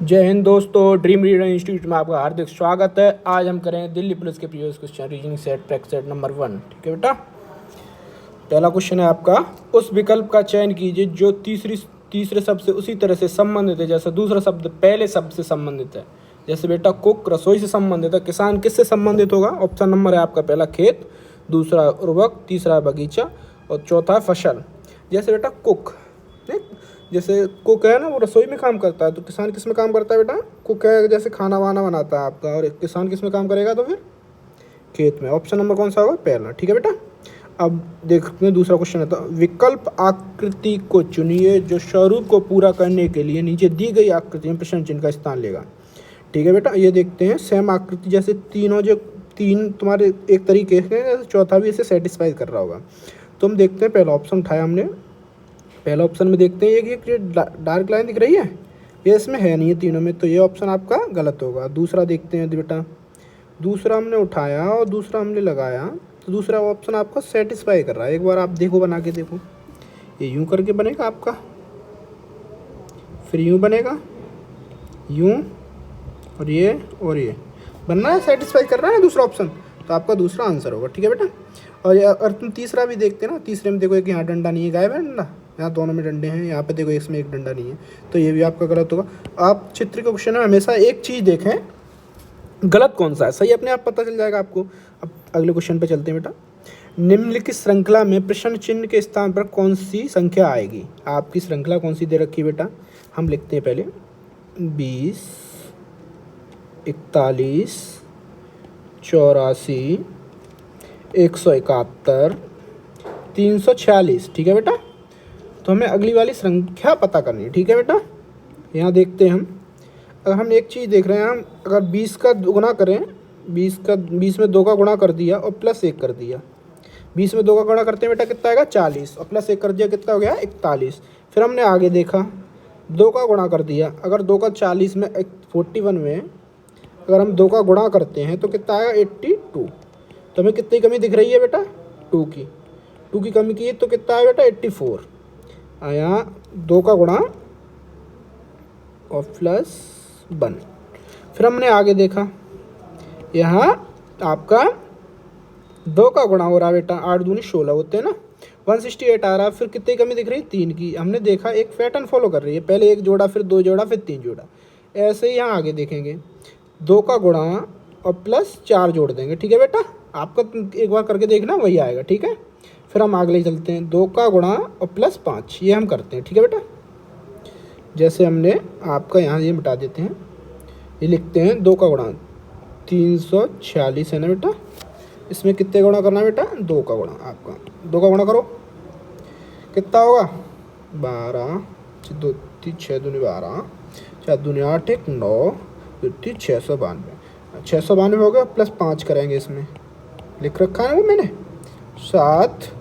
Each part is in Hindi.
जय हिंद दोस्तों, ड्रीम रीडर इंस्टीट्यूट में आपका हार्दिक स्वागत है। आज हम करेंगे दिल्ली पुलिस के previous question reasoning set practice set number 1। ठीक है बेटा, पहला क्वेश्चन है आपका, उस विकल्प का चयन कीजिए जो तीसरे शब्द से उसी तरह से संबंधित है जैसे दूसरा शब्द पहले शब्द से संबंधित है। जैसे बेटा कुक रसोई से संबंधित है, किसान किससे संबंधित होगा? ऑप्शन नंबर है आपका पहला खेत, दूसरा उर्वरक, तीसरा बगीचा और चौथा फसल। जैसे बेटा कुक, जैसे कुक है ना, वो रसोई में काम करता है, तो किसान किस में काम करता है बेटा? कुक है, जैसे खाना वाना बनाता है आपका, और किसान किस में काम करेगा? तो फिर खेत में। ऑप्शन नंबर कौन सा होगा? पहला। ठीक है बेटा, अब देखते हैं दूसरा क्वेश्चन है। तो विकल्प आकृति को चुनिए जो स्वरूप को पूरा करने के लिए नीचे दी गई आकृति में प्रश्न चिन्ह का स्थान लेगा। ठीक है बेटा, ये देखते हैं सेम आकृति, जैसे तीन तुम्हारे एक तरीके से, चौथा भी इसे सेटिस्फाई कर रहा होगा। तो हम देखते हैं, पहला ऑप्शन उठाया हमने, पहला ऑप्शन में देखते हैं ये डार्क लाइन दिख रही है, ये इसमें है नहीं है तीनों में, तो ये ऑप्शन आपका गलत होगा। दूसरा देखते हैं बेटा, दूसरा हमने उठाया और दूसरा हमने लगाया, तो दूसरा ऑप्शन आपको सेटिस्फाई कर रहा है। एक बार आप देखो, बना के देखो, ये यूं करके बनेगा आपका, फिर यूं बनेगा, यूं, और ये बनना है, सेटिस्फाई कर रहा है दूसरा ऑप्शन, तो आपका दूसरा आंसर होगा। ठीक है बेटा, और तुम तीसरा भी देखते ना, तीसरे में देखो एक यहाँ डंडा नहीं है, गायब है डंडा, यहाँ दोनों में डंडे हैं, यहाँ पे देखो इसमें एक डंडा नहीं है, तो ये भी आपका गलत होगा। आप चित्र के क्वेश्चन में हमेशा एक चीज़ देखें, गलत कौन सा है, सही अपने आप पता चल जाएगा आपको। अब अगले क्वेश्चन पे चलते हैं बेटा, निम्नलिखित श्रृंखला में प्रश्न चिन्ह के स्थान पर कौन सी संख्या आएगी? आपकी श्रृंखला कौन सी दे रखी है बेटा? हम लिखते हैं पहले 20, 41, 84, 171, 346। ठीक है बेटा, तो हमें अगली वाली संख्या पता करनी है। ठीक है बेटा, यहाँ देखते हैं हम, अगर हम एक चीज़ देख रहे हैं, हम अगर 20 का गुना करें, 20 में 2 का गुणा कर दिया और प्लस 1 कर दिया, 20 में 2 का गुणा करते हैं बेटा कितना आएगा? 40, और प्लस 1 कर दिया कितना हो गया? 41। फिर हमने आगे देखा, 2 का गुणा कर दिया, अगर 2 का 40 में 41 में अगर हम 2 का गुणा करते हैं तो कितना आएगा? 82। तो हमें कितनी कमी दिख रही है बेटा? 2 की कमी की है, तो कितना है बेटा? 84। यहाँ 2 का गुणा और प्लस 1। फिर हमने आगे देखा, यहाँ आपका 2 का गुणा हो रहा है बेटा, 8 दूनी 16 होते हैं ना, 168 आ रहा। फिर कितनी कमी दिख रही है? 3 की। हमने देखा एक पैटर्न फॉलो कर रही है, पहले 1 जोड़ा, फिर 2 जोड़ा, फिर 3 जोड़ा। ऐसे ही यहाँ आगे देखेंगे, 2 का गुणा और प्लस 4 जोड़ देंगे। ठीक है बेटा, आपका एक बार करके देखना, वही आएगा। ठीक है, फिर हम आगे चलते हैं, 2 का गुणा और प्लस 5, ये हम करते हैं। ठीक है बेटा, जैसे हमने आपका यहाँ ये मिटा देते हैं, ये लिखते हैं 2 का गुणा 346 है ना बेटा, इसमें कितने गुणा करना है बेटा? 2 का गुणा। आपका 2 का गुणा करो, कितना होगा? 12, 2 6 दूनी 12, 4 दूनी 8, 1 9, 2 692। 692 हो गया, प्लस 5 करेंगे, इसमें लिख रखा है वो मैंने, 7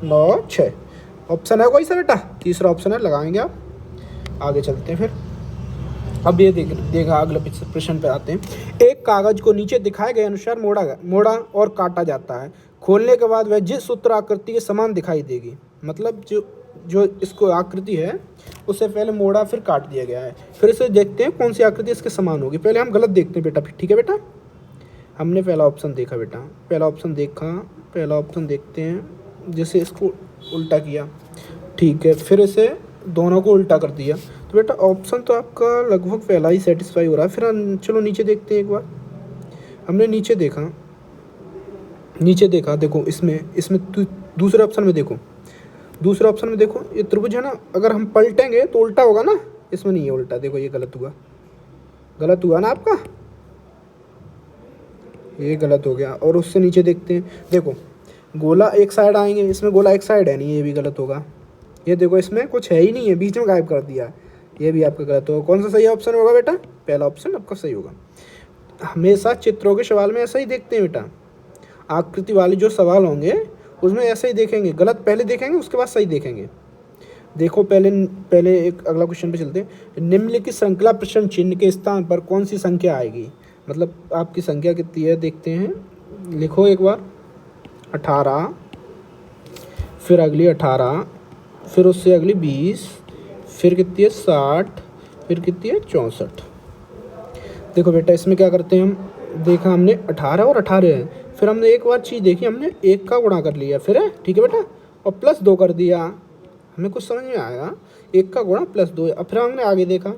9 6। ऑप्शन है कोई सा बेटा? तीसरा ऑप्शन है, लगाएंगे आप। आगे चलते हैं फिर, अब ये देखा अगले प्रश्न पे आते हैं। एक कागज को नीचे दिखाए गए अनुसार मोड़ा और काटा जाता है, खोलने के बाद वह जिस सूत्र आकृति के समान दिखाई देगी। मतलब जो इसको आकृति है उससे पहले मोड़ा फिर काट दिया गया है, फिर इसे देखते हैं कौन सी आकृति इसके समान होगी। पहले हम गलत देखते हैं बेटा। ठीक है बेटा, हमने पहला ऑप्शन देखा बेटा, पहला ऑप्शन देखते हैं, जैसे इसको उल्टा किया, ठीक है, फिर इसे दोनों को उल्टा कर दिया, तो बेटा ऑप्शन तो आपका लगभग पहला ही सेटिस्फाई हो रहा है। फिर चलो नीचे देखते हैं एक बार। हमने नीचे देखा, देखो इसमें दूसरे ऑप्शन में देखो, ये त्रिभुज है ना, अगर हम पलटेंगे तो उल्टा होगा ना, इसमें नहीं है उल्टा। देखो ये गलत हुआ ना आपका, ये गलत हो गया। और उससे नीचे देखते हैं, देखो गोला एक साइड आएंगे, इसमें गोला एक साइड है नहीं, ये भी गलत होगा। ये देखो इसमें कुछ है ही नहीं है, बीच में गायब कर दिया, ये भी आपका गलत होगा। कौन सा सही ऑप्शन होगा बेटा? पहला ऑप्शन आपका सही होगा। हमेशा चित्रों के सवाल में ऐसा ही देखते हैं बेटा, आकृति वाले जो सवाल होंगे उसमें ऐसे ही देखेंगे, गलत पहले देखेंगे उसके बाद सही देखेंगे। देखो पहले एक अगला क्वेश्चन पे चलते हैं। निम्नलिखित श्रृंखला प्रश्न चिन्ह के स्थान पर कौन सी संख्या आएगी? मतलब आपकी संख्या कितनी है देखते हैं, लिखो एक बार। 18, फिर अगली 18, फिर उससे अगली 20, फिर कितनी है 60, फिर कितनी है 64। देखो बेटा इसमें क्या करते हैं हम, देखा हमने 18 और 18 है, फिर हमने एक बार चीज़ देखी, हमने 1 का गुणा कर लिया फिर है, ठीक है बेटा, और +2 कर दिया, हमें कुछ समझ में आएगा, 1 का गुणा +2 है। अब फिर हमने आगे देखा,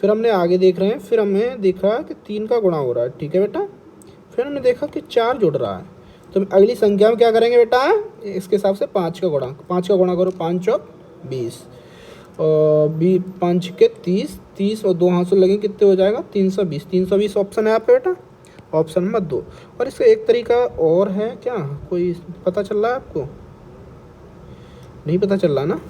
फिर हमने आगे देख रहे हैं, फिर हमें देखा कि 3 का गुणा हो रहा है, ठीक है बेटा, फिर हमने देखा कि 4 जुड़ रहा है, तो अगली संख्या में क्या करेंगे बेटा, इसके हिसाब से 5 का गुणा, 5 का गुणा करो, 5 और 20 और 5 के 30, 30 और 2 हाथ से लगे कितने हो जाएगा, 320, 320 ऑप्शन है आपका बेटा, ऑप्शन नंबर 2। और इसका एक तरीका और है क्या, कोई पता चल रहा है आपको, नहीं पता चल रहा ना,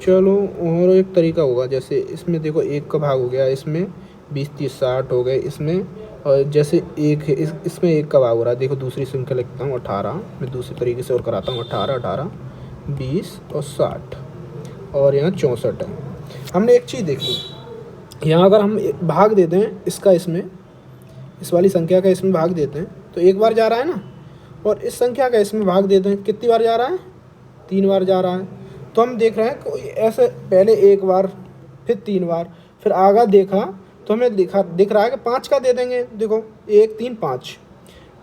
चलो और एक तरीका होगा, जैसे इसमें देखो 1 का भाग हो गया, इसमें 20 30 60 हो गए इसमें, और जैसे 1 है इसमें 1 का भाग हो रहा है, देखो दूसरी संख्या लिखता हूँ 18, मैं दूसरी तरीके से और कराता हूँ, 18 18 20 और 60 और यहाँ 64 है। हमने एक चीज़ देखी, यहाँ अगर हम भाग देते हैं इसका इसमें, इस वाली संख्या का इसमें भाग देते हैं तो 1 बार जा रहा है ना, और इस संख्या का इसमें भाग देते हैं कितनी बार जा रहा है, 3 बार जा रहा है। तो हम देख रहे हैं कोई ऐसे पहले 1 बार, फिर 3 बार, फिर आगा देखा तो हमें दिख रहा है कि 5 का दे देंगे, देखो 1 3 5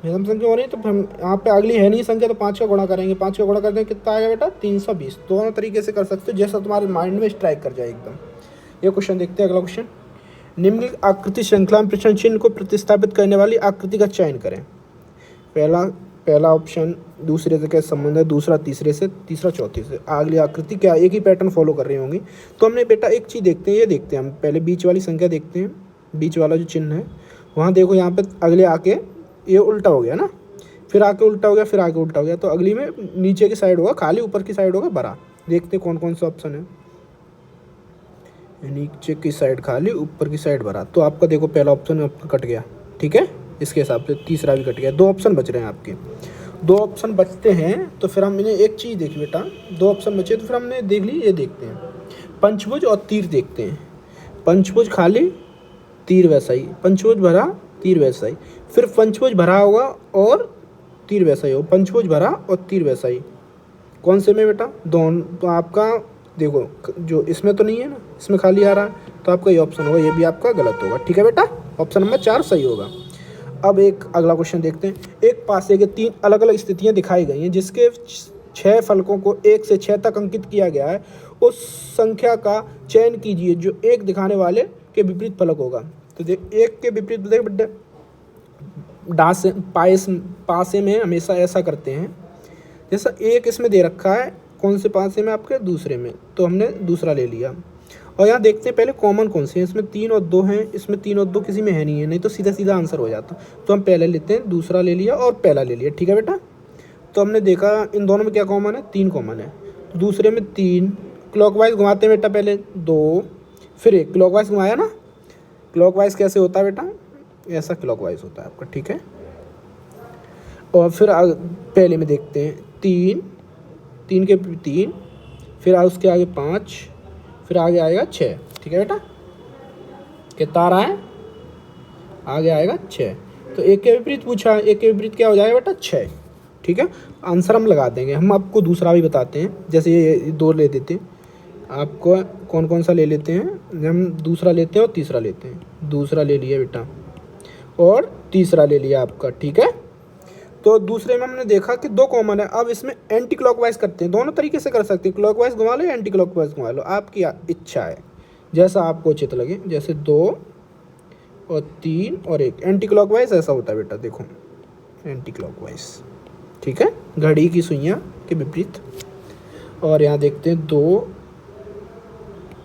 विषम संख्या हो रही है, तो हम यहाँ पे अगली है नहीं संख्या, तो 5 का गुणा करेंगे, 5 का गुणा करते हैं कितना आएगा बेटा, 320। दोनों तरीके से कर सकते हो, जैसा तुम्हारे माइंड में स्ट्राइक कर जाए एकदम। ये क्वेश्चन देखते हैं, अगला क्वेश्चन, निम्नलिखित आकृति श्रृंखला में प्रश्न चिन्ह को प्रतिस्थापित करने वाली आकृति का चयन करें। पहला ऑप्शन दूसरे से कैसे संबंध है, दूसरा तीसरे से, तीसरा चौथे से। अगली आकृति क्या एक ही पैटर्न फॉलो कर रही होंगी। तो हमने बेटा एक चीज़ देखते हैं, ये देखते हैं हम पहले बीच वाली संख्या देखते हैं, बीच वाला जो चिन्ह है वहाँ देखो, यहाँ पे अगले आके ये उल्टा हो गया ना, फिर आके उल्टा हो गया, फिर आके उल्टा हो गया, तो अगली में नीचे की साइड होगा खाली, ऊपर की साइड होगा भरा। देखते कौन कौन सा ऑप्शन है, नीचे की साइड खाली, ऊपर की साइड भरा। तो आपका देखो पहला ऑप्शन आपका कट गया, ठीक है, इसके हिसाब से तीसरा भी कट गया, 2 ऑप्शन बच रहे हैं आपके। 2 ऑप्शन बचते हैं तो फिर हमने एक चीज़ देखी बेटा, 2 ऑप्शन बचे तो फिर हमने देख ली, ये देखते हैं पंचभुज और तीर देखते हैं। पंचभुज खाली, तीर वैसा ही, पंचभुज भरा, तीर वैसा ही, फिर पंचभुज भरा होगा और तीर वैसा ही हो, पंचभुज भरा और तीर वैसा ही, कौन से में बेटा, दोनों। तो आपका देखो जो इसमें तो नहीं है ना, इसमें खाली आ रहा है, तो आपका ये ऑप्शन होगा, ये भी आपका गलत होगा, ठीक है बेटा, ऑप्शन नंबर 4 सही होगा। अब एक अगला क्वेश्चन देखते हैं, एक पासे के 3 अलग अलग स्थितियां दिखाई गई हैं, जिसके 6 फलकों को 1 से 6 तक अंकित किया गया है, उस संख्या का चयन कीजिए जो 1 दिखाने वाले के विपरीत फलक होगा। तो देख 1 के विपरीत, देख बेटा पासे में हमेशा ऐसा करते हैं, जैसा 1 इसमें दे रखा है, कौन से पासे में, आपके दूसरे में, तो हमने दूसरा ले लिया। और यहाँ देखते हैं पहले कॉमन कौन से हैं, इसमें 3 और 2 हैं, इसमें 3 और 2 किसी में है नहीं है, नहीं तो सीधा सीधा आंसर हो जाता। तो हम पहले लेते हैं, दूसरा ले लिया और पहला ले लिया, ठीक है बेटा। तो हमने देखा इन दोनों में क्या कॉमन है, 3 कॉमन है, तो दूसरे में 3 क्लॉकवाइज घुमाते हैं बेटा, पहले 2 फिर 1 क्लॉकवाइज घुमाया ना, क्लॉकवाइज कैसे होता है बेटा, ऐसा क्लॉकवाइज होता है आपका, ठीक है। और फिर पहले में देखते हैं 3 के 3, फिर उसके आगे 5, फिर आगे आएगा 6, ठीक है बेटा, कितना आ रहा है, आगे आएगा 6। तो 1 के विपरीत पूछा, 1 के विपरीत क्या हो जाएगा बेटा, 6, ठीक है। आंसर हम लगा देंगे, हम आपको दूसरा भी बताते हैं, जैसे ये 2 ले देते हैं, आपको कौन कौन सा ले लेते हैं, हम दूसरा लेते हैं और तीसरा लेते हैं। दूसरा ले लिया बेटा और तीसरा ले लिया आपका, ठीक है। तो दूसरे में हमने देखा कि 2 कॉमन है। अब इसमें एंटी क्लॉकवाइज करते हैं, दोनों तरीके से कर सकते हैं, क्लॉकवाइज घुमा लो या एंटी क्लॉकवाइज घुमा लो, आपकी इच्छा है, जैसा आपको उचित लगे। जैसे 2 और 3 और 1 एंटी क्लॉकवाइज ऐसा होता है बेटा, देखो एंटी क्लॉकवाइज, ठीक है, घड़ी की सुइयाँ के विपरीत। और यहाँ देखते हैं 2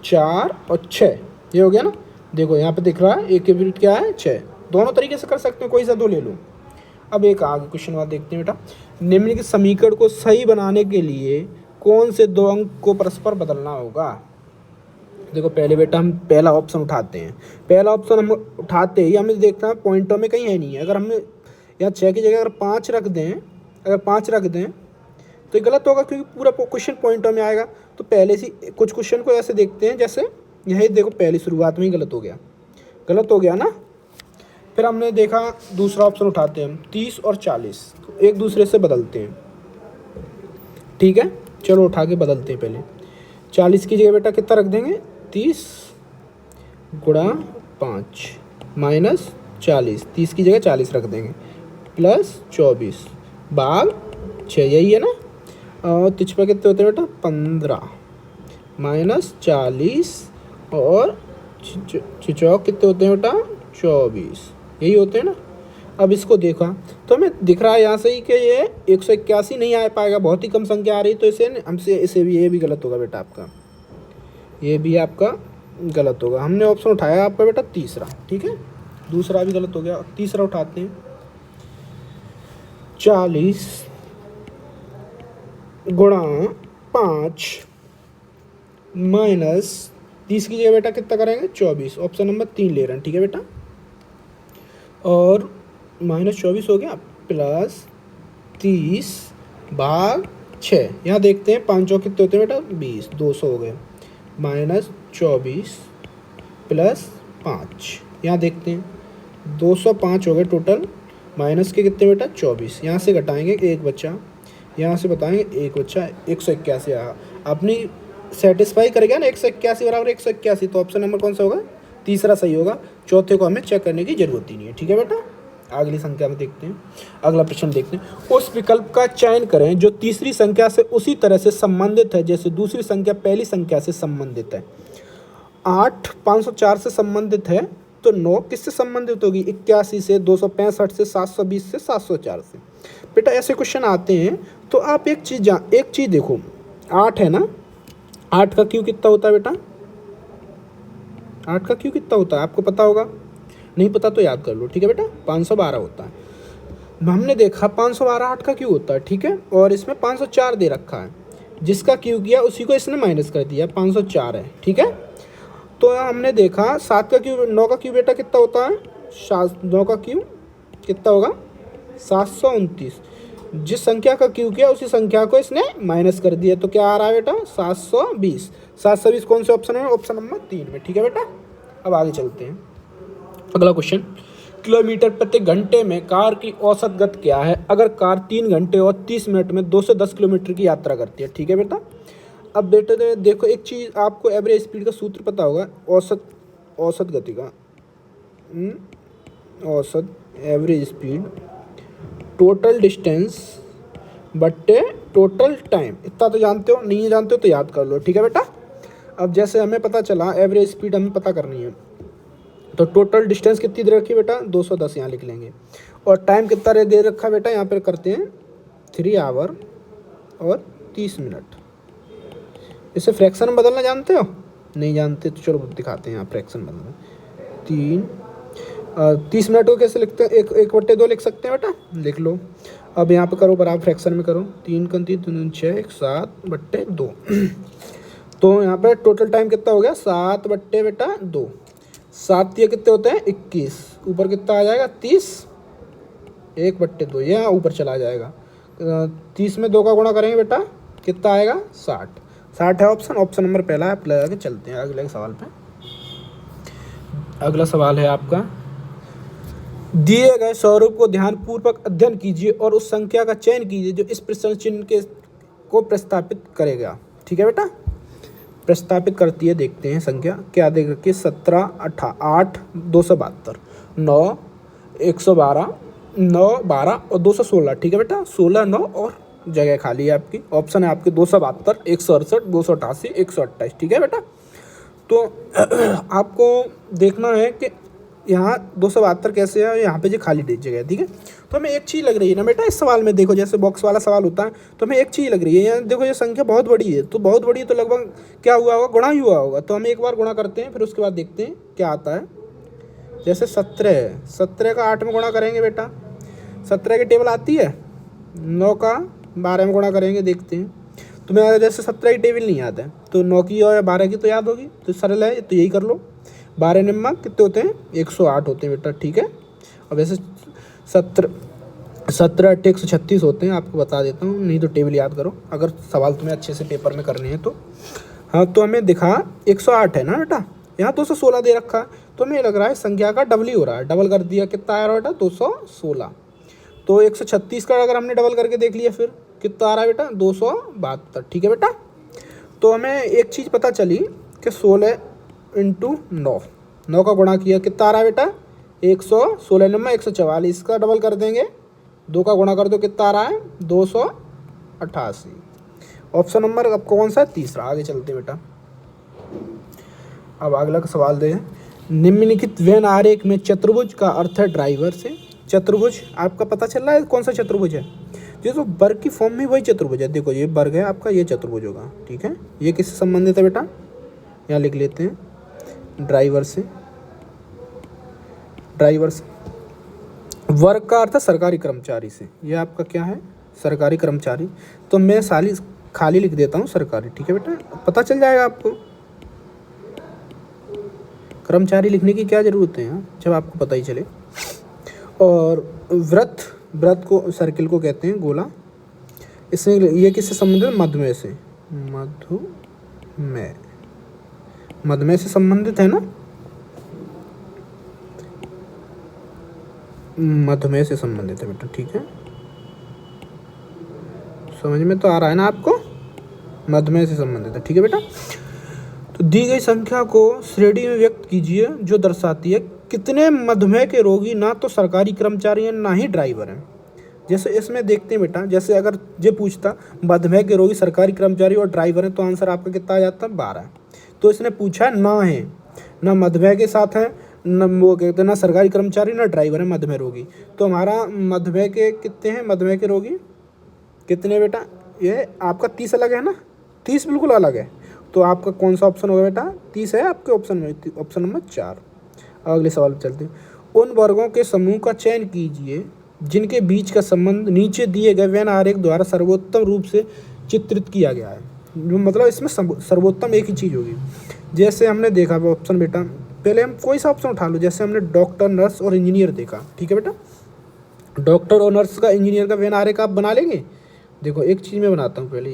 4 और 6, ये हो गया ना, देखो यहाँ पे दिख रहा है 1 के विपरीत क्या है, 6। दोनों तरीके से कर सकते हो, कोई सा 2 ले लो। अब एक आगे क्वेश्चन बात देखते हैं बेटा, निम्नलिखित समीकरण को सही बनाने के लिए कौन से 2 अंक को परस्पर बदलना होगा। देखो पहले बेटा हम पहला ऑप्शन उठाते हैं, पहला ऑप्शन हम उठाते ही हमें देखना है पॉइंटों में कहीं है नहीं है। अगर हमने यहाँ 6 की जगह अगर 5 रख दें, अगर 5 रख दें तो ये गलत होगा, क्योंकि पूरा क्वेश्चन पॉइंटों में आएगा। तो पहले से कुछ क्वेश्चन को ऐसे देखते हैं, जैसे यही देखो पहली शुरुआत में ही गलत हो गया, गलत हो गया ना। फिर हमने देखा दूसरा ऑप्शन उठाते हैं हम, 30 और 40 एक दूसरे से बदलते हैं, ठीक है। चलो उठा के बदलते हैं। पहले 40 की जगह बेटा कितना रख देंगे, 30 गुणा 5 माइनस 40, 30 की जगह 40 रख देंगे, प्लस 24 भाग 6, यही है ना। और 53 कितने होते हैं बेटा 15 माइनस 40 और 6 कितने होते हैं बेटा 24, यही होते हैं ना। अब इसको देखा तो हमें दिख रहा है यहाँ से ही कि ये 181 नहीं आ पाएगा, बहुत ही कम संख्या आ रही, तो इसे हमसे इसे भी ये भी गलत होगा बेटा आपका, ये भी आपका गलत होगा। हमने ऑप्शन उठाया आपका बेटा तीसरा, ठीक है, दूसरा भी गलत हो गया, तीसरा उठाते हैं। 40 गुणा 5 माइनस 30 की जगह बेटा कितना करेंगे 24, ऑप्शन नंबर 3 ले रहे हैं, ठीक है बेटा। और माइनस 24 हो गया, प्लस 30 भाग 6, यहाँ देखते हैं 5 चौक कितने होते हैं बेटा 20, 200 हो गए, माइनस 24 प्लस 5, यहाँ देखते हैं 205 हो गए टोटल, माइनस के कितने बेटा 24, यहाँ से घटाएंगे एक बच्चा, यहाँ से बताएंगे एक बच्चा, 181 आया। अपनी सेटिस्फाई करेगा ना 181 बराबर 181, तो ऑप्शन नंबर कौन सा होगा, तीसरा सही होगा। चौथे को हमें चेक करने की जरूरत ही नहीं है, ठीक है बेटा। अगली संख्या में देखते हैं, अगला प्रश्न देखते हैं। उस विकल्प का चयन करें जो तीसरी संख्या से उसी तरह से संबंधित है जैसे दूसरी संख्या पहली संख्या से संबंधित है। 8 504 से संबंधित है तो 9 किससे संबंधित होगी, 81 से, 265 से, 720 से, 704 से। बेटा ऐसे क्वेश्चन आते हैं तो आप एक चीज़ देखो, 8 है ना, 8 का क्यू कितना होता है बेटा, 8 का क्यू कितना होता है आपको पता होगा, नहीं पता तो याद कर लो, ठीक है बेटा, 512 होता है। हमने देखा 512 8 का क्यू होता है, ठीक है, और इसमें 504 दे रखा है, जिसका क्यू किया उसी को इसने माइनस कर दिया, 504 है, ठीक है। तो हमने देखा 7 का क्यू, 9 का क्यू बेटा कितना होता है, 9 का क्यू कितना होगा 729, जिस संख्या का क्यू किया उसी संख्या को इसने माइनस कर दिया, तो क्या आ रहा है बेटा 720। 720 कौन से ऑप्शन में, ऑप्शन नंबर 3 में, ठीक है बेटा। अब आगे चलते हैं, अगला क्वेश्चन। किलोमीटर प्रति घंटे में कार की औसत गति क्या है अगर कार 3 घंटे और 30 मिनट में 2 से 10 किलोमीटर की यात्रा करती है, ठीक है बेटा। अब बेटे देखो एक चीज़, आपको एवरेज स्पीड का सूत्र पता होगा, औसत गति का, औसत एवरेज स्पीड टोटल डिस्टेंस बट्टे टोटल टाइम, इतना तो जानते हो, नहीं जानते हो तो याद कर लो, ठीक है बेटा। अब जैसे हमें पता चला एवरेज स्पीड हमें पता करनी है, तो टोटल डिस्टेंस कितनी दे रखी है बेटा 210, यहाँ लिख लेंगे, और टाइम कितना दे रखा है बेटा, यहाँ पर करते हैं 3 आवर और 30 मिनट। इसे फ्रैक्शन में बदलना जानते हो, नहीं जानते तो चलो दिखाते हैं, यहाँ फ्रैक्शन बदलना, 30 मिनट को कैसे लिखते हैं, 1/2 लिख सकते हैं बेटा, लिख लो। अब यहाँ पे करो बराबर फ्रैक्शन में करो, 3 × 3 = 6, 7/2। तो यहाँ पे टोटल टाइम कितना हो गया 7/2, 7 कितने होते हैं 21, ऊपर कितना आ जाएगा 30, 1/2 ये यहाँ ऊपर चला जाएगा, 30 में 2 का गुणा करेंगे बेटा कितना आएगा 60 है ऑप्शन नंबर पहला है। आप लगा के चलते हैं अगले सवाल पे। अगला सवाल है आपका, दिए गए स्वरूप को ध्यानपूर्वक अध्ययन कीजिए और उस संख्या का चयन कीजिए जो इस प्रश्न चिन्ह को प्रस्तापित करेगा, ठीक है बेटा। प्रस्तापित करती है, देखते हैं संख्या क्या देख रखी है, 17 8 272 9 112 9 12 और 216, ठीक है बेटा, 16 9 और जगह खाली है आपकी, ऑप्शन है आपके 272 168 288 128, ठीक है बेटा। तो आपको देखना है कि यहाँ 272 कैसे है, यहाँ पे जो खाली जगह है, ठीक है। तो हमें एक चीज़ लग रही है ना बेटा इस सवाल में, देखो जैसे बॉक्स वाला सवाल होता है तो हमें एक चीज़ लग रही है, यहाँ देखो ये संख्या बहुत बड़ी है, तो बहुत बड़ी है तो लगभग क्या हुआ होगा, गुणा ही हुआ होगा। तो हम एक बार गुणा करते हैं, फिर उसके बाद देखते हैं क्या आता है। जैसे 17 है, 17 का 8 में गुणा करेंगे बेटा, 17 की टेबल आती है, 9 का 12 में गुणा करेंगे, देखते हैं। तुम्हें जैसे 17 की टेबल नहीं याद है तो 9 की और 12 की तो याद होगी, तो सरल है, तो यही कर लो। 12 निम्मा कितने होते हैं 108 होते हैं बेटा, ठीक है। और वैसे 17 8 136 होते हैं, आपको बता देता हूँ, नहीं तो टेबल याद करो अगर सवाल तुम्हें अच्छे से पेपर में करने हैं तो। हाँ तो हमें दिखा 108 है ना बेटा, यहाँ 216 दे रखा है, तो हमें लग रहा है संख्या का डबल ही हो रहा है, डबल कर दिया, कितना आ रहा है बेटा 216। तो 136 का अगर हमने डबल करके देख लिया फिर कितना आ रहा है बेटा 272, ठीक है बेटा। तो हमें एक चीज़ पता चली कि 16 × 9 9 का गुणा किया कितना आ रहा है बेटा 116 नंबर 144 का डबल कर देंगे, 2 का गुणा कर दो कितना आ रहा है 288। ऑप्शन नंबर अब कौन सा है तीसरा। आगे चलते हैं बेटा। अब अगला का सवाल दे, निम्नलिखित वेन आरेख में चतुर्भुज का अर्थ है ड्राइवर से। चतुर्भुज आपका पता चल रहा है कौन सा चतुर्भुज है, जो तो वर्ग की फॉर्म में वही चतुर्भुज है। देखो ये वर्ग है आपका, ये चतुर्भुज होगा, ठीक है। ये किससे संबंधित है बेटा, यहाँ लिख लेते हैं ड्राइवर से। ड्राइवर से वर्ग का अर्थ है सरकारी कर्मचारी से। ये आपका क्या है सरकारी कर्मचारी, तो मैं खाली लिख देता हूँ सरकारी, ठीक है बेटा, पता चल जाएगा आपको। कर्मचारी लिखने की क्या ज़रूरत है यहाँ जब आपको पता ही चले। और व्रत को सर्किल को कहते हैं गोला। इसमें ये किससे संबंधित है, मधुमेह से। मधुमेह से संबंधित है ना, मधुमेह से संबंधित है बेटा, ठीक है। समझ में तो आ रहा है ना आपको, मधुमेह से संबंधित है, ठीक है बेटा। तो दी गई संख्या को श्रेणी में व्यक्त कीजिए जो दर्शाती है कितने मधुमेह के रोगी ना तो सरकारी कर्मचारी हैं ना ही ड्राइवर हैं। जैसे इसमें देखते हैं बेटा, जैसे अगर ये पूछता मधुमेह के रोगी सरकारी कर्मचारी और ड्राइवर हैं तो आंसर आपका कितना आ जाता 12। तो इसने पूछा ना है, ना मधुमेह के साथ है, न वो कहते हैं ना सरकारी कर्मचारी ना ड्राइवर है मधुमेह रोगी। तो हमारा मधुमेह के कितने हैं, मधुमेह के रोगी कितने बेटा, ये आपका 30 अलग है ना, 30 बिल्कुल अलग है। तो आपका कौन सा ऑप्शन होगा बेटा 30 है आपके ऑप्शन में, ऑप्शन नंबर 4। अगले सवाल पर चलते हैं। उन वर्गों के समूह का चयन कीजिए जिनके बीच का संबंध नीचे दिए गए वेन आरेख द्वारा सर्वोत्तम रूप से चित्रित किया गया है। मतलब इसमें सर्वोत्तम एक ही चीज़ होगी। जैसे हमने देखा ऑप्शन बेटा, पहले हम कोई सा ऑप्शन उठा लो, जैसे हमने डॉक्टर, नर्स और इंजीनियर देखा, ठीक है बेटा। डॉक्टर और नर्स का, इंजीनियर का वेन आरेख आप बना लेंगे। देखो एक चीज़ मैं बनाता हूँ पहले,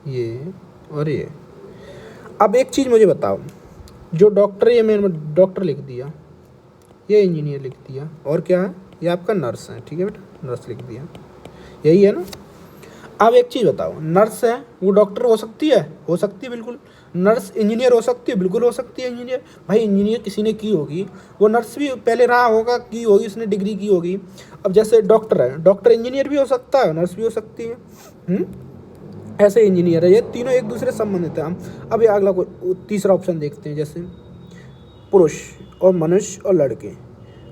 ये और ये। अब एक चीज़ मुझे बताओ, जो डॉक्टर, ये मैंने डॉक्टर लिख दिया, ये इंजीनियर लिख दिया, और क्या है ये आपका नर्स है, ठीक है बेटा, नर्स लिख दिया, यही है ना। अब एक चीज़ बताओ, नर्स है वो डॉक्टर हो सकती है, हो सकती है बिल्कुल। नर्स इंजीनियर हो सकती है, बिल्कुल हो सकती है इंजीनियर। भाई इंजीनियर किसी ने की होगी, वो नर्स भी पहले रहा होगा, की होगी, उसने डिग्री की होगी। अब जैसे डॉक्टर है, डॉक्टर इंजीनियर भी हो सकता है, नर्स भी हो सकती है। ऐसे इंजीनियर है, ये तीनों एक दूसरे से संबंधित है। हम अब ये अगला तीसरा ऑप्शन देखते हैं, जैसे पुरुष और मनुष्य और लड़के।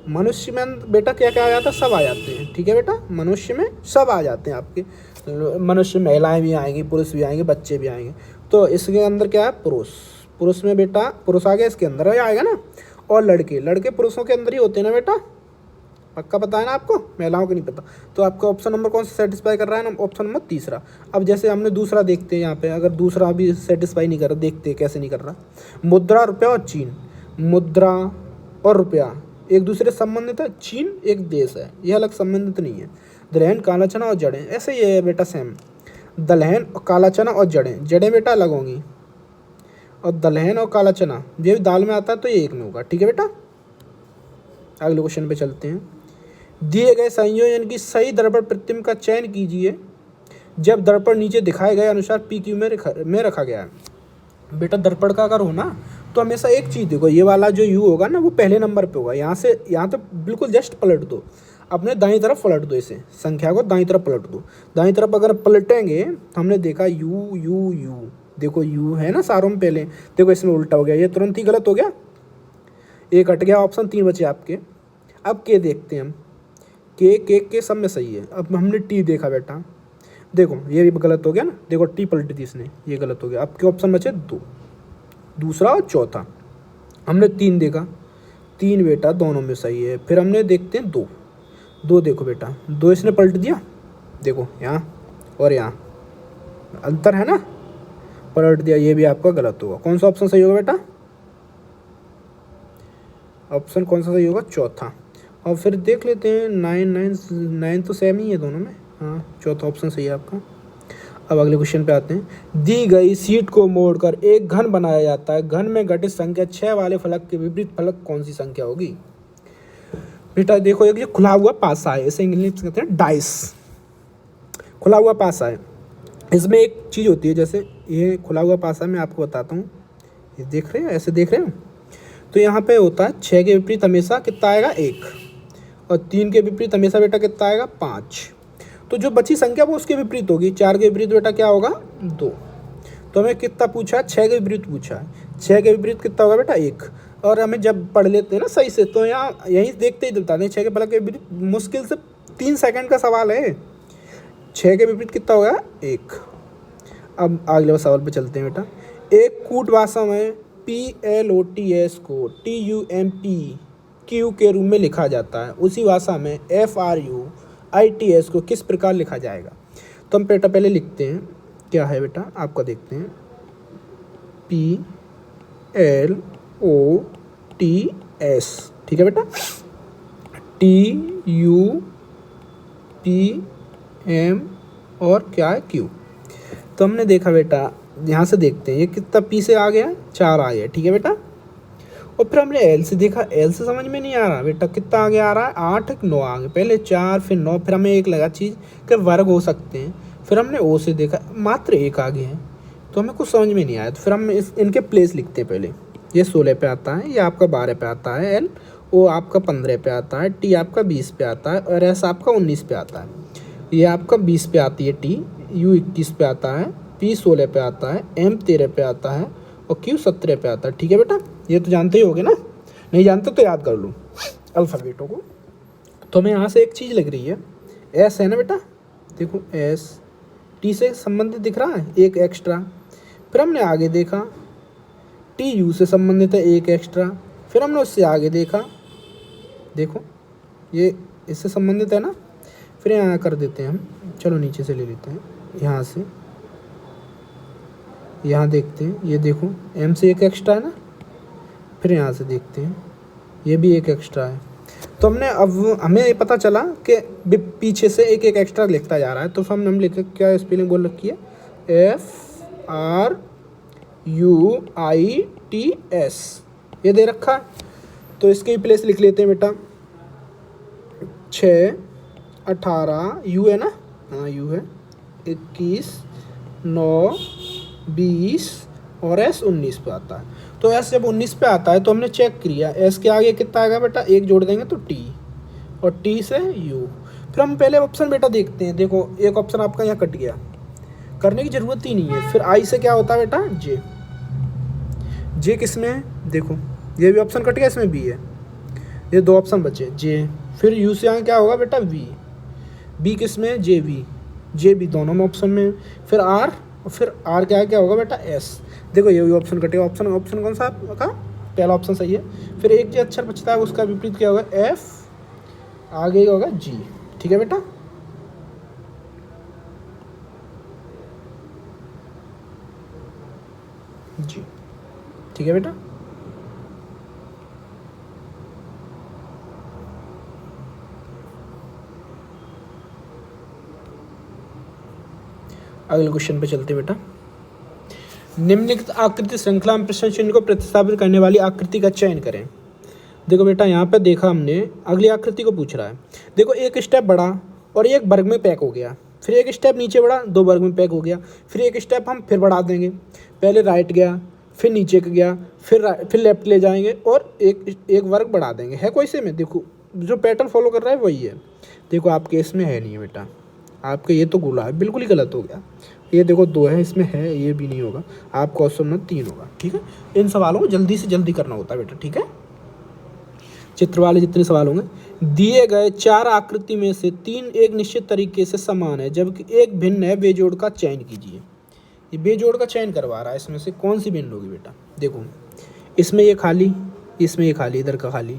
मनुष्य में बेटा क्या क्या आ जाता है, सब आ जाते हैं, ठीक है बेटा। मनुष्य में सब आ जाते हैं आपके, मनुष्य महिलाएं भी आएंगी, पुरुष भी आएंगे, बच्चे भी आएंगे। तो इसके अंदर क्या है पुरुष, पुरुष में बेटा पुरुष आ गया, इसके अंदर आएगा ना। और लड़के, लड़के पुरुषों के अंदर ही होते हैं ना बेटा, पक्का पता है ना आपको, महिलाओं को नहीं पता। तो आपका ऑप्शन नंबर कौन सा सेटिस्फाई कर रहा है ना, ऑप्शन नंबर तीसरा। अब जैसे हमने दूसरा देखते हैं यहाँ पे, अगर दूसरा भी सेटिस्फाई नहीं कर रहा, देखते हैं कैसे नहीं कर रहा। मुद्रा, रुपया और चीन। मुद्रा और रुपया एक दूसरे से संबंधित है, चीन एक देश है, यह अलग संबंधित नहीं है। दलहन, काला चना और जड़ें, ऐसे ही है बेटा सेम। दलहन, काला चना और जड़ें, जड़ें बेटा अलग होंगी, और दलहन और काला चना ये भी दाल में आता है, तो ये एक में होगा, ठीक है बेटा। अगले क्वेश्चन पे चलते हैं। दिए गए संयोजन की सही दर्पण प्रतिबिंब का चयन कीजिए जब दर्पण नीचे दिखाए गए अनुसार PQ में रखा गया है। बेटा दर्पण का अगर हो ना तो हमेशा एक चीज़ देखो, ये वाला जो U होगा ना वो पहले नंबर पे होगा। यहाँ तो बिल्कुल जस्ट पलट दो, अपने दाईं तरफ पलट दो, इसे संख्या को दाईं तरफ पलट दो। दाईं तरफ अगर पलटेंगे हमने देखा U, देखो U है ना सारों में पहले, देखो इसमें उल्टा हो गया, ये तुरंत ही गलत हो गया, एक हट गया, ऑप्शन 3 बचे आपके। अब के देखते हैं हम, के सब में सही है। अब हमने T देखा बेटा, देखो ये भी गलत हो गया ना, देखो T पलट दी इसने, ये गलत हो गया। अब के ऑप्शन बचे 2, दूसरा और चौथा। हमने 3 देखा, 3 बेटा दोनों में सही है। फिर हमने देखते हैं 2 देखो बेटा, 2 इसने पलट दिया, देखो यहाँ और यहाँ अंतर है ना, पलट दिया, ये भी आपका गलत होगा। कौन सा ऑप्शन सही होगा बेटा, ऑप्शन कौन सा सही होगा, चौथा। और फिर देख लेते हैं 9 तो सेम ही है दोनों में, हाँ चौथा ऑप्शन सही है आपका। अब अगले क्वेश्चन पे आते हैं। दी गई सीट को मोड़कर एक घन बनाया जाता है, घन में घटित संख्या 6 वाले फलक के विपरीत फलक कौन सी संख्या होगी। बेटा देखो एक ये खुला हुआ पासा है, इसे इंग्लिश में कहते हैं डाइस, खुला हुआ पासा है। इसमें एक चीज़ होती है, जैसे ये खुला हुआ पासा मैं आपको बताता हूँ, ये देख रहे हैं, ऐसे देख रहे हो, तो यहाँ पे होता है 6 के विपरीत हमेशा कितना आएगा 1, और 3 के विपरीत हमेशा बेटा कितना आएगा 5। तो जो बची संख्या वो उसके विपरीत होगी। 4 के विपरीत बेटा क्या होगा 2। तो हमें कितना पूछा है 6 के विपरीत पूछा है। 6 के विपरीत कितना होगा बेटा 1। और हमें जब पढ़ लेते हैं ना सही से तो यहाँ यहीं देखते ही बता दें 6 के फलक के विपरीत मुश्किल से 3 सेकंड का सवाल है। 6 के विपरीत कितना होगा 1। अब अगले सवाल पे चलते हैं बेटा। एक कूट भाषा में PLOTS को TUMPQ के रूप में लिखा जाता है, उसी भाषा में FRUITS को किस प्रकार लिखा जाएगा। तो हम बेटा पहले लिखते हैं क्या है बेटा, आपका देखते हैं PLOTS, ठीक है बेटा, TUPM और क्या है Q। तो हमने देखा बेटा यहाँ से देखते हैं ये कितना P से आ गया 4 आ गया, ठीक है बेटा। और फिर हमने L से देखा, L से समझ में नहीं आ रहा बेटा, कितना आगे आ रहा है 8 9 आ गए, पहले 4 फिर 9, फिर हमें एक लगा चीज़ के वर्ग हो सकते हैं। फिर हमने O से देखा मात्र 1 आगे है, तो हमें कुछ समझ में नहीं आया। तो फिर हम इनके प्लेस लिखते हैं। पहले ये 16 पे आता है, ये आपका 12 पे आता है, L O आपका 15 पे आता है, T आपका 20 पे आता है और S आपका 19 पे आता है। ये आपका 20 पे आती है T, U 21 पे आता है, P 16 पे आता है, M 13 पे आता है और Q 17 पे आता है, ठीक है बेटा। ये तो जानते ही होगे ना, नहीं जानते तो याद कर लो अल्फ़ाबेटों को। तो हमें यहाँ से एक चीज़ लग रही है, S है ना बेटा, देखो S T से संबंधित दिख रहा है एक एक्स्ट्रा। फिर हमने आगे देखा T U से संबंधित है एक एक्स्ट्रा। फिर हमने उससे आगे देखा, देखो ये इससे संबंधित है ना। फिर यहाँ कर देते हैं हम, चलो नीचे से ले लेते हैं, यहाँ से यहाँ देखते हैं, ये देखो M से एक एक्स्ट्रा है ना। फिर यहाँ से देखते हैं ये भी एक एक्स्ट्रा है। तो हमने अब हमें ये पता चला कि पीछे से एक एक एक्स्ट्रा लिखता जा रहा है। तो हमने लिखा क्या स्पेलिंग बोल रखी है FRUITS, ये दे रखा है। तो इसके प्लेस लिख लेते हैं बेटा 6 18 U है ना, हाँ U है, 21 9 20 और S 19 पे आता है। तो S जब 19 पे आता है तो हमने चेक किया S के आगे कितना आएगा बेटा, एक जोड़ देंगे तो T और T से U। फिर हम पहले ऑप्शन बेटा देखते हैं, देखो एक ऑप्शन आपका यहाँ कट गया, करने की ज़रूरत ही नहीं है। फिर I से क्या होता है बेटा J किस में है, देखो ये भी ऑप्शन कट गया, इसमें भी है, ये 2 ऑप्शन बचे J। फिर U से यहाँ क्या होगा बेटा B किस में है J भी दोनों में ऑप्शन में। फिर R, और फिर R क्या होगा बेटा S। देखो ये भी ऑप्शन कटेगा, ऑप्शन कौन सा आपका, पहला ऑप्शन सही है। फिर एक जो अक्षर बचता है उसका विपरीत क्या होगा F, आगे होगा G, ठीक है बेटा। जी ठीक है बेटा। अगले क्वेश्चन पे चलते बेटा। निम्नलिखित आकृति श्रृंखला में प्रश्न चिन्ह को प्रतिस्थापित करने वाली आकृति का चयन करें। देखो बेटा यहाँ पे देखा हमने, अगली आकृति को पूछ रहा है। देखो एक स्टेप बढ़ा और एक वर्ग में पैक हो गया, फिर एक स्टेप नीचे बढ़ा 2 वर्ग में पैक हो गया, फिर एक स्टेप हम फिर बढ़ा देंगे, पहले राइट गया फिर नीचे गया फिर लेफ्ट ले जाएंगे और एक वर्ग बढ़ा देंगे। है कोई से में, देखो जो पैटर्न फॉलो कर रहा है वही है। देखो आपके इसमें है नहीं है बेटा, आपके ये तो गोला है, बिल्कुल ही गलत हो गया। ये देखो 2 है, इसमें है, ये भी नहीं होगा, आपका ऑप्शन नंबर 3 होगा, ठीक है। इन सवालों को जल्दी से जल्दी करना होता है बेटा, ठीक है। चित्र वाले जितने सवाल होंगे, दिए गए 4 आकृति में से 3 एक निश्चित तरीके से समान है जबकि एक भिन्न है, बेजोड़ का चयन कीजिए। ये बेजोड़ का चयन करवा रहा है, इसमें से कौन सी भिन्न होगी बेटा। देखो इसमें ये खाली, इसमें ये खाली, इधर का खाली,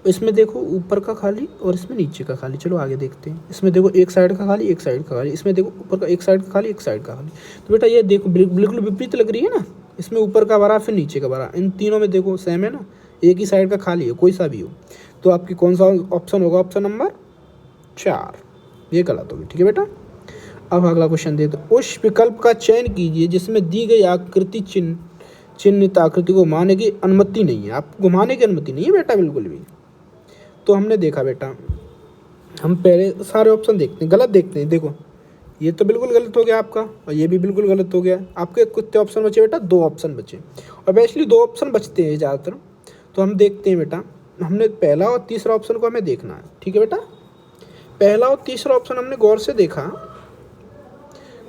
इसमें देखो ऊपर का खाली और इसमें नीचे का खाली। चलो आगे देखते हैं। इसमें देखो एक साइड का खाली एक साइड का खाली, इसमें देखो ऊपर का एक साइड का खाली एक साइड का खाली। तो बेटा ये देखो बिल्कुल विपरीत लग रही है ना, इसमें ऊपर का भरा फिर नीचे का भरा, इन तीनों में देखो सेम है ना, एक ही साइड का खाली है, कोई सा भी हो। तो आपकी कौन सा ऑप्शन होगा, ऑप्शन नंबर 4, ये गलत होगी, ठीक है बेटा। अब अगला क्वेश्चन देते हैं। उस विकल्प का चयन कीजिए जिसमें दी गई आकृति चिन्हित आकृति को घुमाने की अनुमति नहीं है। आपको घुमाने की अनुमति नहीं है बेटा बिल्कुल भी। तो हमने देखा बेटा, हम पहले सारे ऑप्शन देखते हैं, गलत देखते हैं। देखो ये तो बिल्कुल गलत हो गया आपका और ये भी बिल्कुल गलत हो गया। आपके कितने ऑप्शन बचे बेटा, 2 ऑप्शन बचे, और वैसे 2 ऑप्शन बचते हैं ज़्यादातर। तो हम देखते हैं बेटा, हमने पहला और तीसरा ऑप्शन को हमें देखना है, ठीक है बेटा। पहला और तीसरा ऑप्शन हमने गौर से देखा,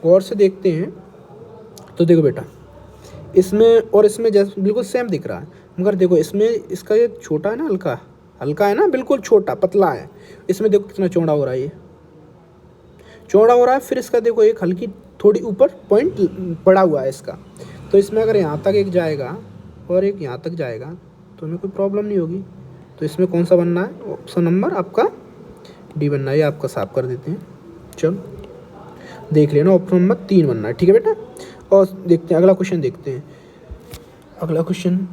गौर से देखते हैं तो देखो बेटा, इसमें और इसमें जैसे बिल्कुल सेम दिख रहा है, मगर देखो इसमें इसका ये छोटा है ना, हल्का हल्का है ना, बिल्कुल छोटा पतला है। इसमें देखो कितना चौड़ा हो रहा है, ये चौड़ा हो रहा है। फिर इसका देखो एक हल्की थोड़ी ऊपर पॉइंट पड़ा हुआ है इसका। तो इसमें अगर यहाँ तक एक जाएगा और एक यहाँ तक जाएगा तो हमें कोई प्रॉब्लम नहीं होगी। तो इसमें कौन सा बनना है, ऑप्शन नंबर आपका डी बनना है। ये आपका साफ कर देते हैं, चलो देख लेना, ऑप्शन नंबर 3 बनना है, ठीक है बेटा। और देखते हैं अगला क्वेश्चन, देखते हैं अगला क्वेश्चन।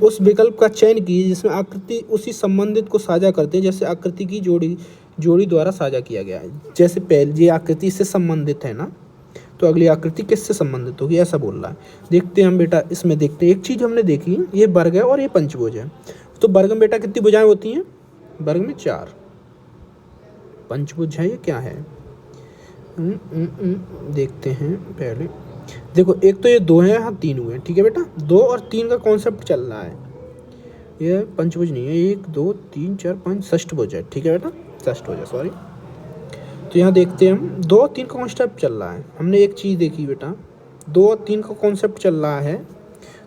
उस विकल्प का चयन कीजिए जिसमें आकृति उसी संबंधित को साझा करते हैं जैसे आकृति की जोड़ी द्वारा साझा किया गया है। जैसे पहले ये आकृति इससे संबंधित है ना, तो अगली आकृति किससे संबंधित होगी, ऐसा बोल रहा है। देखते हैं हम बेटा, इसमें देखते हैं एक चीज़ हमने देखी, ये वर्ग है और ये पंचभुज है। तो वर्ग में बेटा कितनी भुजाएं होती हैं, वर्ग में 4। पंचभुज है ये क्या है, देखते हैं पहले। देखो एक तो ये 2 है, यहाँ 3 हुए, ठीक है बेटा। 2 और 3 का कॉन्सेप्ट चल रहा है, ये पंचभुज नहीं है। 1 2 3 4 5 षष्ठभुज है, ठीक है बेटा, षष्ठभुज है, सॉरी। तो यहाँ देखते हैं हम 2 और 3 का कॉन्सेप्ट चल रहा है। हमने एक चीज़ देखी बेटा, 2 और 3 का कॉन्सेप्ट चल रहा है,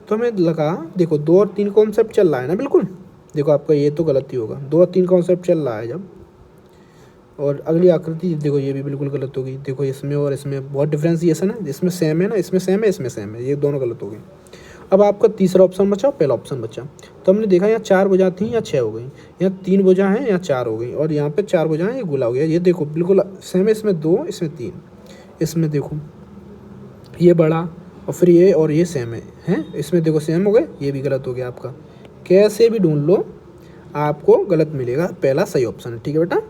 तो हमें लगा देखो 2 और 3 कॉन्सेप्ट चल रहा है ना, बिल्कुल। देखो आपका ये तो गलत ही होगा, 2 और 3 कॉन्सेप्ट चल रहा है जब, और अगली आकृति देखो ये भी बिल्कुल गलत होगी। देखो इसमें और इसमें बहुत डिफ्रेंसिएशन है, इसमें सेम है ना, इसमें सेम है, इसमें सेम है, ये दोनों गलत हो गए। अब आपका तीसरा ऑप्शन बचा, पहला ऑप्शन बचा। तो हमने देखा यहाँ 4 भुजा थी, यहाँ 6 हो गई, यहाँ 3 भुजा हैं, यहाँ 4 हो गई, और यहाँ पे 4 भुजा हैं, ये गोला हो गया। ये देखो बिल्कुल सेम है, इसमें 2, इसमें 3, इसमें देखो ये बड़ा और फिर ये और ये सेम है, इसमें देखो सेम हो गए, ये भी गलत हो गया आपका। कैसे भी ढूंढ लो आपको गलत मिलेगा, पहला सही ऑप्शन है, ठीक है बेटा।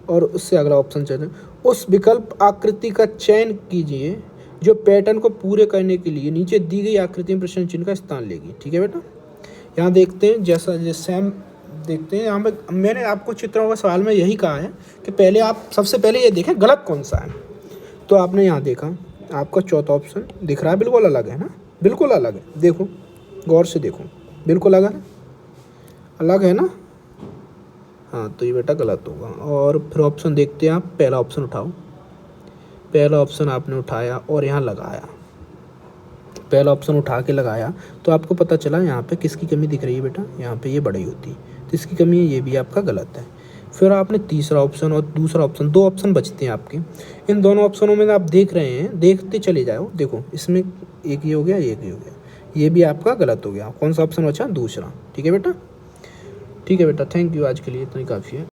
और उससे अगला ऑप्शन चले, उस विकल्प आकृति का चयन कीजिए जो पैटर्न को पूरे करने के लिए नीचे दी गई आकृति में प्रश्न चिन्ह का स्थान लेगी, ठीक है बेटा। यहाँ देखते हैं जैसा सेम देखते हैं, यहाँ पे मैंने आपको चित्रों के सवाल में यही कहा है कि पहले आप सबसे पहले ये देखें गलत कौन सा है। तो आपने यहाँ देखा, आपका चौथा ऑप्शन दिख रहा है, बिल्कुल अलग है ना, बिल्कुल अलग है। देखो गौर से देखो, बिल्कुल अलग है ना, हाँ। तो ये बेटा गलत होगा। और फिर ऑप्शन देखते हैं आप, पहला ऑप्शन उठाओ, पहला ऑप्शन आपने उठाया और यहाँ लगाया, पहला ऑप्शन उठा के लगाया, तो आपको पता चला यहाँ पे किसकी कमी दिख रही है बेटा, यहाँ पे ये बड़ी होती, तो इसकी कमी है, ये भी आपका गलत है। फिर आपने तीसरा ऑप्शन और दूसरा ऑप्शन, 2 ऑप्शन बचते हैं आपके। इन दोनों ऑप्शनों में आप देख रहे हैं, देखते चले जाओ। देखो इसमें एक ये हो गया, एक ये हो गया, ये भी आपका गलत हो गया। कौन सा ऑप्शन बचा, दूसरा, ठीक है बेटा। ठीक है बेटा, थैंक यू, आज के लिए इतना ही काफ़ी है।